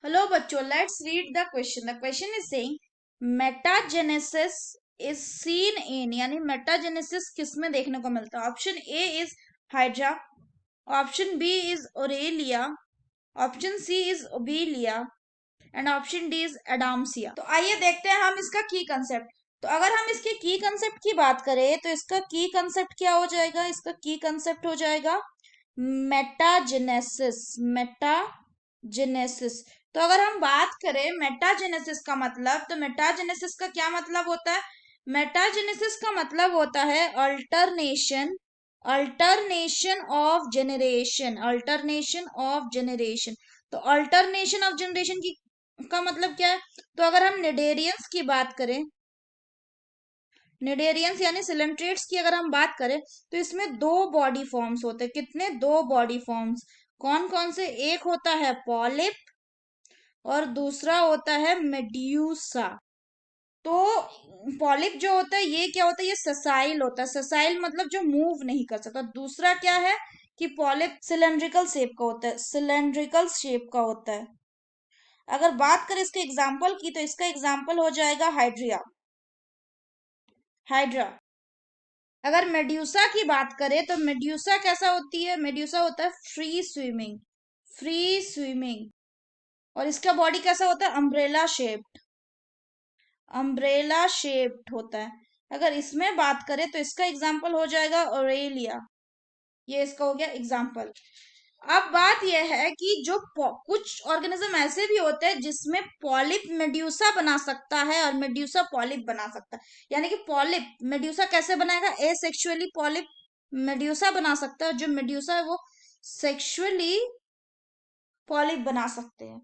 Hello बच्चों, let's read the question. The question is saying metagenesis is seen in, यानी metagenesis किस में देखने को मिलता है. Option A is Hydra, option B is Aurelia, option C is Obelia and option D is Adamsia. तो आइए देखते हैं हम इसका की कंसेप्ट. तो अगर हम इसके की कंसेप्ट की बात करें तो इसका की कंसेप्ट क्या हो जाएगा. इसका की कंसेप्ट हो जाएगा मेटाजेनेसिस. मेटाजेनेसिस. तो अगर हम बात करें मेटाजेनेसिस का मतलब, तो मेटाजेनेसिस का क्या मतलब होता है. मेटाजेनेसिस का मतलब होता है alternation, alternation of generation, alternation of generation. तो अल्टरनेशन ऑफ जनरेशन की का मतलब क्या है. तो अगर हम निडेरियंस की बात करें, निडेरियंस यानी सिलेंट्रेट्स की अगर हम बात करें, तो इसमें दो बॉडी फॉर्म्स होते हैं. कितने? दो बॉडी फॉर्म्स. कौन कौन से? एक होता है पॉलिप और दूसरा होता है मेड्यूसा. तो पॉलिप जो होता है ये क्या होता है, ये ससाइल होता है. ससाइल मतलब जो मूव नहीं कर सकता. दूसरा क्या है कि पॉलिप सिलेंड्रिकल शेप का होता है, सिलेंड्रिकल शेप का होता है. अगर बात करें इसके एग्जाम्पल की, तो इसका एग्जाम्पल हो जाएगा हाइड्रिया, हाइड्रा. अगर मेड्यूसा की बात करें तो मेड्यूसा कैसा होती है. मेड्यूसा होता है फ्री स्विमिंग, फ्री स्विमिंग. और इसका बॉडी कैसा होता है? अम्ब्रेला शेप्ड, अम्ब्रेला शेप्ड होता है. अगर इसमें बात करें तो इसका एग्जाम्पल हो जाएगा ओरेलिया. ये इसका हो गया एग्जाम्पल. अब बात यह है कि जो कुछ ऑर्गेनिज्म ऐसे भी होते हैं जिसमें पॉलिप मेड्यूसा बना सकता है और मेड्यूसा पॉलिप बना सकता है. यानी कि पॉलिप मेड्यूसा कैसे बनाएगा? एसेक्सुअली पॉलिप मेड्यूसा बना सकता है. जो मेड्यूसा है वो सेक्सुअली पॉलिप बना सकते हैं.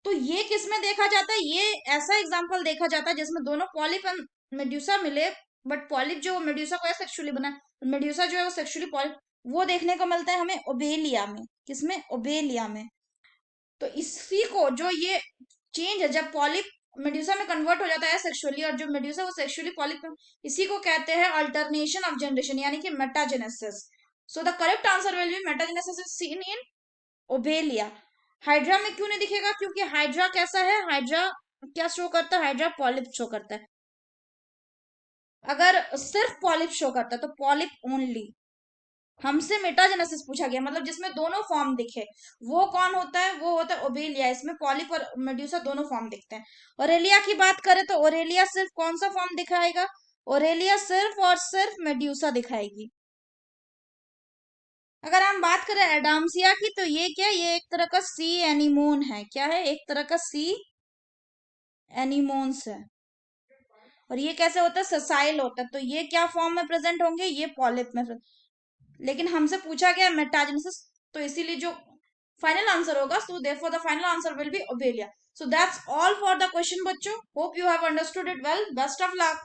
तो ये किस में देखा जाता है? ये ऐसा एग्जाम्पल देखा जाता है जिसमें दोनों पॉलिप एंड मेड्यूसा मिले, बट पॉलिप जो मेड्यूसा को सेक्सुअली बना, मेड्यूसा जो है वो सेक्सुअली पॉलिप, वो देखने को मिलता है हमें ओबेलिया में. किसमें? ओबेलिया में. तो इसी को जो ये चेंज है, जब पॉलिप मेड्यूसा में कन्वर्ट हो जाता है सेक्सुअली और जो मेड्यूसा वो सेक्सुअली पॉलिप में, इसी को कहते हैं अल्टरनेशन ऑफ जनरेशन यानी कि metagenesis. So the correct answer will B metagenesis is seen in Obelia. Hydra में क्यों नहीं दिखेगा? क्योंकि हाइड्रा कैसा है, हाइड्रा क्या शो करता है? हाइड्रा पॉलिप शो करता है. अगर सिर्फ पॉलिप शो करता है तो पॉलिप ओनली. हमसे मेटाजेनेसिस पूछा गया, मतलब जिसमें दोनों फॉर्म दिखे, वो कौन होता है? वो होता है ओबेलिया. इसमें पॉलिप और मेड्यूसा दोनों फॉर्म दिखते हैं. ओरेलिया की बात करें तो ओरेलिया सिर्फ कौन सा फॉर्म दिखाएगा? ओरेलिया सिर्फ और सिर्फ मेड्यूसा दिखाएगी. अगर हम बात करें एडामसिया की, तो ये क्या, ये एक तरह का सी एनिमोन है. क्या है? एक तरह का सी एनिमोन्स है. और ये कैसे होता है? ससाइल होता है. तो ये क्या फॉर्म में प्रेजेंट होंगे? ये पॉलिप में. लेकिन हमसे पूछा गया मेटाजेनेसिस, तो इसीलिए जो फाइनल आंसर होगा, so therefore the final answer will be Obelia. So that's all for the question बच्चों. Hope you have understood it well. Best of luck.